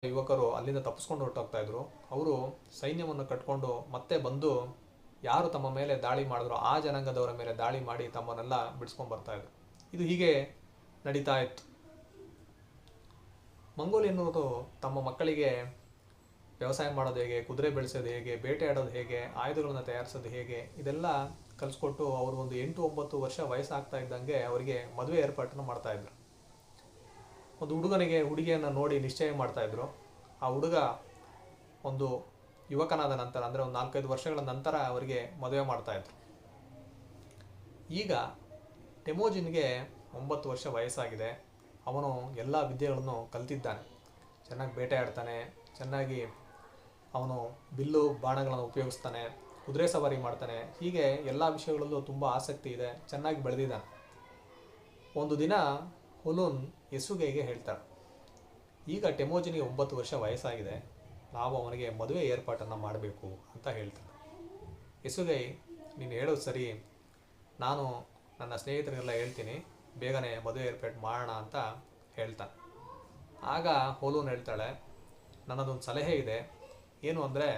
ಯುವಕರು ಅಲ್ಲಿಂದ ತಪ್ಪಿಸ್ಕೊಂಡು ಹೊರಟೋಗ್ತಾ ಇದ್ರು. ಅವರು ಸೈನ್ಯವನ್ನು ಕಟ್ಕೊಂಡು ಮತ್ತೆ ಬಂದು ಯಾರು ತಮ್ಮ ಮೇಲೆ ದಾಳಿ ಮಾಡಿದ್ರು ಆ ಜನಾಂಗದವರ ಮೇಲೆ ದಾಳಿ ಮಾಡಿ ತಮ್ಮನ್ನೆಲ್ಲ ಬಿಡಿಸ್ಕೊಂಡು ಬರ್ತಾ ಇದ್ರು. ಇದು ಹೀಗೆ ನಡೀತಾ ಇತ್ತು. ಮಂಗೋಲಿಯನ್ನರು ತಮ್ಮ ಮಕ್ಕಳಿಗೆ ವ್ಯವಸಾಯ ಮಾಡೋದು ಹೇಗೆ, ಕುದುರೆ ಬೆಳೆಸೋದು ಹೇಗೆ, ಬೇಟೆ ಆಡೋದು ಹೇಗೆ, ಆಯುಧಗಳನ್ನು ತಯಾರಿಸೋದು ಹೇಗೆ, ಇದೆಲ್ಲ ಕಲಿಸ್ಕೊಟ್ಟು ಅವರು ಒಂದು 8-9 ವರ್ಷ ವಯಸ್ಸಾಗ್ತಾ ಇದ್ದಂಗೆ ಅವರಿಗೆ ಮದುವೆ ಏರ್ಪಾಟನ್ನು ಮಾಡ್ತಾ ಇದ್ರು. ಒಂದು ಹುಡುಗಿಯನ್ನು ನೋಡಿ ನಿಶ್ಚಯ ಮಾಡ್ತಾ ಇದ್ರು. ಆ ಹುಡುಗ ಒಂದು ಯುವಕನಾದ ನಂತರ, ಅಂದರೆ ಒಂದು 4-5 ವರ್ಷಗಳ ನಂತರ ಅವರಿಗೆ ಮದುವೆ ಮಾಡ್ತಾ ಇದ್ರು. ಈಗ ಟೆಮೋಜಿನ್ಗೆ 9 ವರ್ಷ ವಯಸ್ಸಾಗಿದೆ. ಅವನು ಎಲ್ಲ ವಿದ್ಯೆಗಳನ್ನು ಕಲ್ತಿದ್ದಾನೆ. ಚೆನ್ನಾಗಿ ಬೇಟೆ ಆಡ್ತಾನೆ, ಚೆನ್ನಾಗಿ ಅವನು ಬಿಲ್ಲು ಬಾಣಗಳನ್ನು ಉಪಯೋಗಿಸ್ತಾನೆ, ಕುದುರೆ ಸವಾರಿ ಮಾಡ್ತಾನೆ. ಹೀಗೆ ಎಲ್ಲ ವಿಷಯಗಳಲ್ಲೂ ತುಂಬ ಆಸಕ್ತಿ ಇದೆ, ಚೆನ್ನಾಗಿ ಬೆಳೆದಿದ್ದಾನೆ. ಒಂದು ದಿನ ಹುಲುನ್ ಯಸುಗೈಗೆ ಹೇಳ್ತಾಳೆ, ಈಗ ಟೆಮೋಜಿನಿಗೆ 9 ವರ್ಷ ವಯಸ್ಸಾಗಿದೆ, ನಾವು ಅವನಿಗೆ ಮದುವೆ ಏರ್ಪಾಟನ್ನು ಮಾಡಬೇಕು ಅಂತ ಹೇಳ್ತಾಳೆ. ಯಸುಗೈ, ನೀನು ಹೇಳೋದು ಸರಿ, ನಾನು ನನ್ನ ಸ್ನೇಹಿತರಿಗೆಲ್ಲ ಹೇಳ್ತೀನಿ, ಬೇಗನೆ ಮದುವೆ ಏರ್ಪಾಟು ಮಾಡೋಣ ಅಂತ ಹೇಳ್ತಾನೆ. ಆಗ ಹೋಲೂನ್ ಹೇಳ್ತಾಳೆ, ನನ್ನದೊಂದು ಸಲಹೆ ಇದೆ. ಏನು ಅಂದರೆ,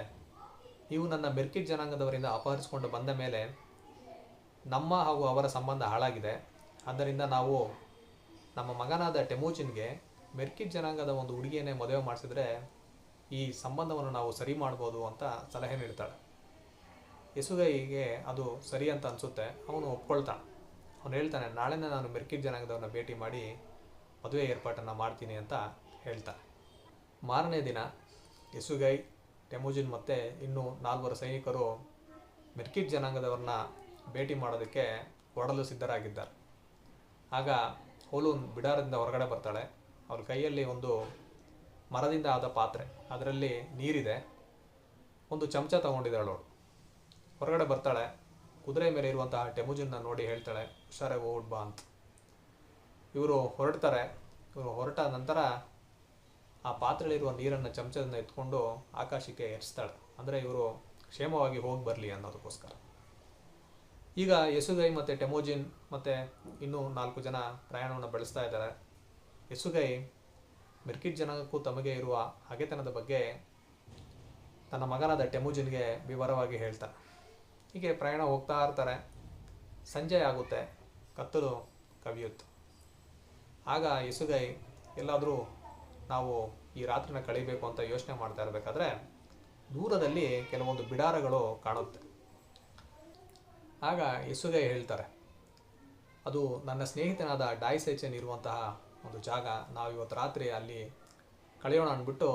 ನೀವು ನನ್ನ ಮೆರ್ಕಿಟ್ ಜನಾಂಗದವರಿಂದ ಅಪಹರಿಸಿಕೊಂಡು ಬಂದ ಮೇಲೆ ನಮ್ಮ ಹಾಗೂ ಅವರ ಸಂಬಂಧ ಹಾಳಾಗಿದೆ. ಆದ್ದರಿಂದ ನಾವು ನಮ್ಮ ಮಗನಾದ ಟೆಮೋಜಿನ್ಗೆ ಮೆರ್ಕಿಟ್ ಜನಾಂಗದ ಒಂದು ಹುಡುಗಿಯನ್ನೇ ಮದುವೆ ಮಾಡಿಸಿದ್ರೆ ಈ ಸಂಬಂಧವನ್ನು ನಾವು ಸರಿ ಮಾಡ್ಬೋದು ಅಂತ ಸಲಹೆ ನೀಡ್ತಾಳೆ. ಯಸುಗೈಗೆ ಅದು ಸರಿ ಅಂತ ಅನಿಸುತ್ತೆ. ಅವನು ಒಪ್ಕೊಳ್ತಾನೆ. ಅವನು ಹೇಳ್ತಾನೆ, ನಾಳೆನೇ ನಾನು ಮೆರ್ಕಿಟ್ ಜನಾಂಗದವ್ರನ್ನ ಭೇಟಿ ಮಾಡಿ ಮದುವೆ ಏರ್ಪಾಟನ್ನು ಮಾಡ್ತೀನಿ ಅಂತ ಹೇಳ್ತಾನೆ. ಮಾರನೇ ದಿನ ಯಸುಗೈ, ಟೆಮೋಜಿನ್ ಮತ್ತು ಇನ್ನೂ 4 ಸೈನಿಕರು ಮೆರ್ಕಿಟ್ ಜನಾಂಗದವ್ರನ್ನ ಭೇಟಿ ಮಾಡೋದಕ್ಕೆ ಹೊರಡಲು ಸಿದ್ಧರಾಗಿದ್ದಾರೆ. ಆಗ ಹೋಲೂನ್ ಬಿಡಾರದಿಂದ ಹೊರಗಡೆ ಬರ್ತಾಳೆ. ಅವ್ರ ಕೈಯಲ್ಲಿ ಒಂದು ಮರದಿಂದ ಆದ ಪಾತ್ರೆ, ಅದರಲ್ಲಿ ನೀರಿದೆ, ಒಂದು ಚಮಚ ತಗೊಂಡಿದ್ದಾಳು. ಅವಳು ಹೊರಗಡೆ ಬರ್ತಾಳೆ. ಕುದುರೆ ಮೇಲೆ ಇರುವಂತಹ ಟೆಮೋಜಿನ್ನ ನೋಡಿ ಹೇಳ್ತಾಳೆ, ಹುಷಾರಾಗಿ ಹೋಗ್ಬಾ ಅಂತ. ಇವರು ಹೊರಡ್ತಾರೆ. ಇವರು ಹೊರಟ ನಂತರ ಆ ಪಾತ್ರೆಯಲ್ಲಿರುವ ನೀರನ್ನು ಚಮಚದಿಂದ ಎತ್ಕೊಂಡು ಆಕಾಶಕ್ಕೆ ಎರಿಸ್ತಾಳೆ. ಅಂದರೆ ಇವರು ಕ್ಷೇಮವಾಗಿ ಹೋಗಿ ಬರಲಿ ಅನ್ನೋದಕ್ಕೋಸ್ಕರ. ಈಗ ಯಸುಗೈ ಮತ್ತು ಟೆಮೋಜಿನ್ ಮತ್ತು ಇನ್ನೂ 4 ಜನ ಪ್ರಯಾಣವನ್ನು ಬೆಳೆಸ್ತಾ ಇದ್ದಾರೆ. ಯಸುಗೈ ಮೆರ್ಕಿಟ್ ಜನಾಂಗಕ್ಕೂ ತಮಗೆ ಇರುವ ಹಗೆತನದ ಬಗ್ಗೆ ತನ್ನ ಮಗನಾದ ಟೆಮೋಜಿನ್ಗೆ ವಿವರವಾಗಿ ಹೇಳ್ತಾನೆ. ಹೀಗೆ ಪ್ರಯಾಣ ಹೋಗ್ತಾ ಇರ್ತಾರೆ. ಸಂಜೆ ಆಗುತ್ತೆ, ಕತ್ತಲು ಕವಿಯುತ್ತೆ. ಆಗ ಯಸುಗೈ ಎಲ್ಲಾದರೂ ನಾವು ಈ ರಾತ್ರಿನ ಕಳಿಬೇಕು ಅಂತ ಯೋಚನೆ ಮಾಡ್ತಾ ಇರಬೇಕಾದ್ರೆ ದೂರದಲ್ಲಿ ಕೆಲವೊಂದು ಬಿಡಾರಗಳು ಕಾಣುತ್ತೆ. ಆಗ ಯಸುಗೈ ಹೇಳ್ತಾರೆ, ಅದು ನನ್ನ ಸ್ನೇಹಿತನಾದ ಡಾಯ್ಸೆಚೆನ್ ಇರುವಂತಹ ಒಂದು ಜಾಗ, ನಾವು ಇವತ್ತು ರಾತ್ರಿ ಅಲ್ಲಿ ಕಳೆಯೋಣ ಅಂದ್ಬಿಟ್ಟು